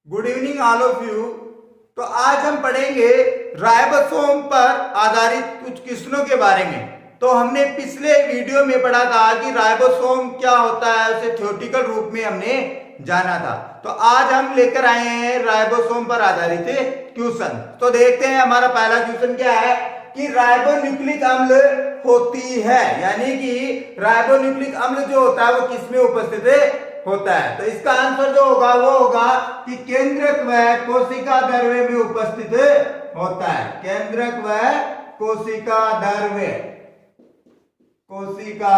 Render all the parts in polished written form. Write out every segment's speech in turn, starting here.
Good evening all of you. तो आज हम पढ़ेंगे राइबोसोम पर आधारित कुछ क्वेश्चनों के बारे में। तो हमने पिछले वीडियो में पढ़ा था कि राइबोसोम क्या होता है, उसे थ्योरेटिकल रूप में हमने जाना था। तो आज हम लेकर आए हैं राइबोसोम पर आधारित क्वेश्चन। तो देखते हैं हमारा पहला क्वेश्चन क्या है कि राइबोन्यूक्लिक अम्ल होती है, यानी कि राइबोन्यूक्लिक अम्ल जो होता है वो किसमें उपस्थित होता है। तो इसका आंसर जो होगा वो होगा कि केंद्रक व कोशिका द्रव्य में उपस्थित होता है। केंद्रक व कोशिका द्रव्य, कोशिका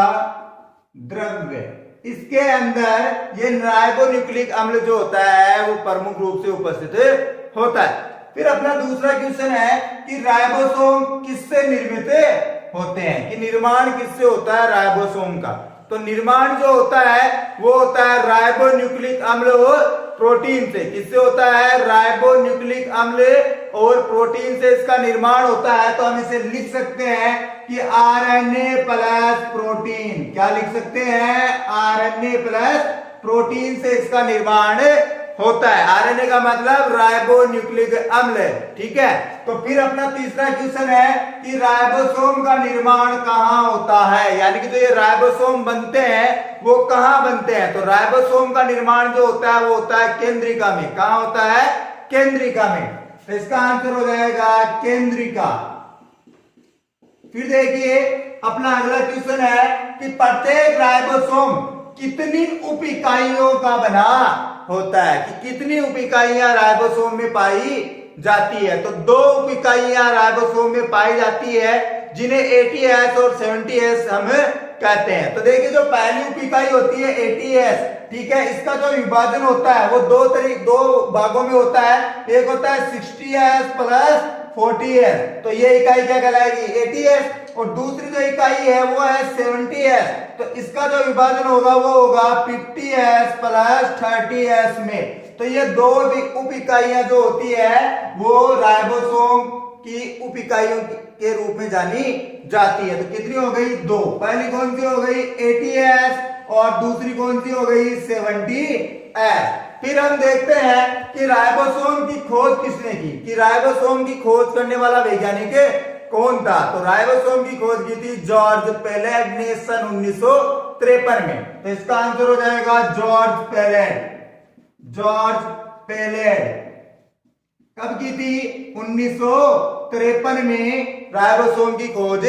द्रव्य, इसके अंदर ये राइबोन्यूक्लिक अम्ल जो होता है वो प्रमुख रूप से उपस्थित होता है। फिर अपना दूसरा क्वेश्चन है कि राइबोसोम किससे निर्मित होते हैं, कि निर्माण किससे होता है राइबोसोम का। तो निर्माण जो होता है वो होता है राइबोन्यूक्लिक अम्ल और प्रोटीन से। किससे होता है? राइबोन्यूक्लिक अम्ल और प्रोटीन से इसका निर्माण होता है। तो हम इसे लिख सकते हैं कि आरएनए प्लस प्रोटीन। क्या लिख सकते हैं? आरएनए प्लस प्रोटीन से इसका निर्माण होता है। आरएनए का मतलब राइबोन्यूक्लिक अम्ल, ठीक है। तो फिर अपना तीसरा क्वेश्चन है कि राइबोसोम का निर्माण कहाँ होता है, यानी कि जो ये राइबोसोम बनते हैं वो कहाँ बनते हैं। तो राइबोसोम का निर्माण जो होता है वो होता है केंद्रिका में। कहाँ होता है? केंद्रिका में। तो इसका आंसर हो जाएगा केंद्रिका। फिर देखिए अपना अगला क्वेश्चन है कि प्रत्येक राइबोसोम कितनी उप इकाइयों का बना होता है, कि कितनी उप इकाइयां राइबोसोम में पाई जाती है। तो दो उप इकाइयां राइबोसोम में पाई जाती है जिन्हें एटीएस और 70S हम कहते हैं। तो देखिए जो पहली उप इकाई होती है एटीएस, ठीक है, इसका जो विभाजन होता है वो दो भागों में होता है। एक होता है 60S प्लस 40S, तो ये इकाई क्या कहलाएगी? एटीएस। और दूसरी जो इकाई है वो है 70S, तो इसका जो विभाजन होगा वो होगा 50S प्लस 30S में। तो ये दो उप इकाइयां जो होती है वो राइबोसोम की उप इकाइयों के रूप में जानी जाती है। तो कितनी हो गई? दो। पहली कौन सी हो गई? एटीएस, और दूसरी कौन सी हो गई? 70S। फिर हम देखते हैं कि राइबोसोम की खोज किसने की, कि राइबोसोम की खोज करने वाला वैज्ञानिक कौन था। तो राइबोसोम की खोज की थी जॉर्ज पेलेट ने सन 1953 में। तो इसका आंसर हो जाएगा जॉर्ज पेलेट। जॉर्ज पेलेट कब की थी? 1953 में राइबोसोम की खोज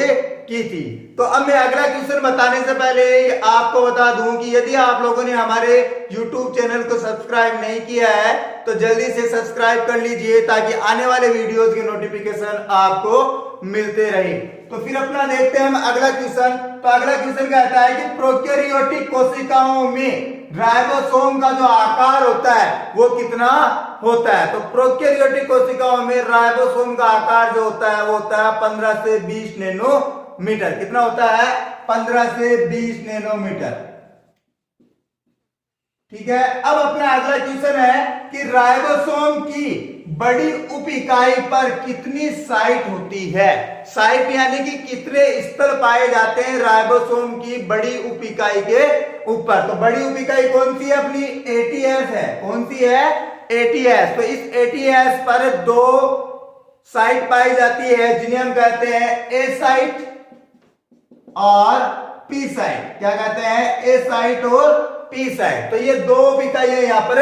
की थी। तो अब मैं अगला क्वेश्चन बताने से पहले आपको बता दूं कि यदि आप लोगों ने हमारे YouTube चैनल को सब्सक्राइब नहीं किया है तो जल्दी से सब्सक्राइब कर लीजिए ताकि आने वाले वीडियोस के नोटिफिकेशन आपको मिलते रहे। तो फिर अपना देखते हैं हम अगला क्वेश्चन। तो अगला क्वेश्चन कहता है कि प्रोकैरियोटिक कोशिकाओं में राइबोसोम का जो आकार होता है वो कितना होता है। तो प्रोकैरियोटिक कोशिकाओं में राइबोसोम का आकार जो होता है वो होता है 15 से 20 नैनोमीटर। कितना होता है? 15 से 20 नैनोमीटर, ठीक है। अब अपना अगला क्वेश्चन है कि राइबोसोम की बड़ी उप इकाई पर कितनी साइट होती है। साइट यानी कि कितने स्थल पाए जाते हैं राइबोसोम की बड़ी उप इकाई के ऊपर। तो बड़ी उप इकाई कौन सी है? अपनी एटीएस है। कौन सी है? एटीएस। तो इस एटीएस पर दो साइट पाई जाती है जिन्हें हम कहते हैं ए साइट और पी साइट। क्या कहते हैं? ए साइट और पी साइट। तो ये दो इकाइयां यहां पर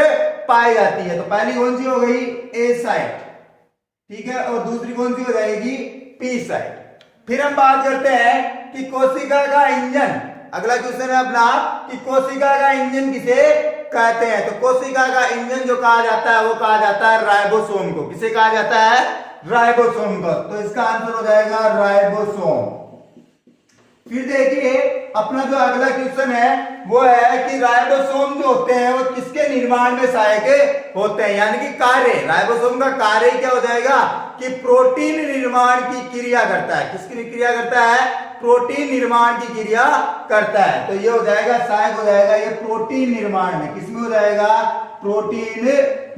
पाई जाती है। तो पहली कौन सी हो गई? ए साइट, ठीक है, और दूसरी कौन सी हो जाएगी? P site. फिर हम बात करते हैं कि कोशिका का इंजन। अगला क्वेश्चन है अपना कि कोशिका का इंजन किसे कहते हैं। तो कोशिका का इंजन जो कहा जाता है वो कहा जाता है राइबोसोम को। किसे कहा जाता है? राइबोसोम को। तो इसका आंसर हो जाएगा राइबोसोम। फिर देखिए अपना जो अगला क्वेश्चन है वो है कि राइबोसोम जो होते हैं वो किसके निर्माण में सहायक होते हैं, यानी कि कार्य। राइबोसोम का कार्य क्या हो जाएगा कि प्रोटीन निर्माण की क्रिया करता है। किसकी क्रिया करता है? प्रोटीन निर्माण की क्रिया करता है। तो ये हो जाएगा सहायक हो जाएगा ये प्रोटीन निर्माण में। किसमें हो जाएगा? प्रोटीन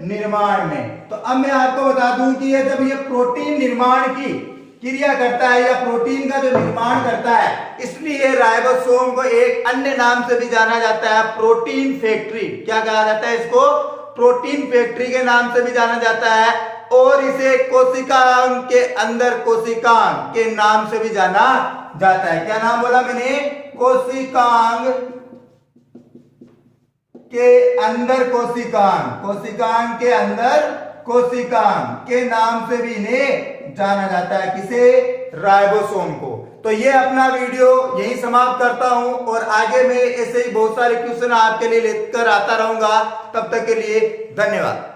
निर्माण में। तो अब मैं आपको बता दूं कि ये जब ये प्रोटीन निर्माण की क्रिया करता है या प्रोटीन का जो निर्माण करता है, इसलिए राइबोसोम को एक अन्य नाम से भी जाना जाता है, प्रोटीन फैक्ट्री। क्या कहा जाता है इसको? प्रोटीन फैक्ट्री के नाम से भी जाना जाता है और इसे कोशिकांग के अंदर कोशिकांग के नाम से भी जाना जाता है। क्या नाम बोला मैंने? कोशिकांग के अंदर कोशिकांग, कोशिकांग के अंदर कोशिकांग के नाम से भी इन्हें जाना जाता है। किसे? राइबोसोम को। तो ये अपना वीडियो यही समाप्त करता हूं और आगे मैं ऐसे ही बहुत सारे क्वेश्चन आपके लिए लेकर आता रहूंगा। तब तक के लिए धन्यवाद।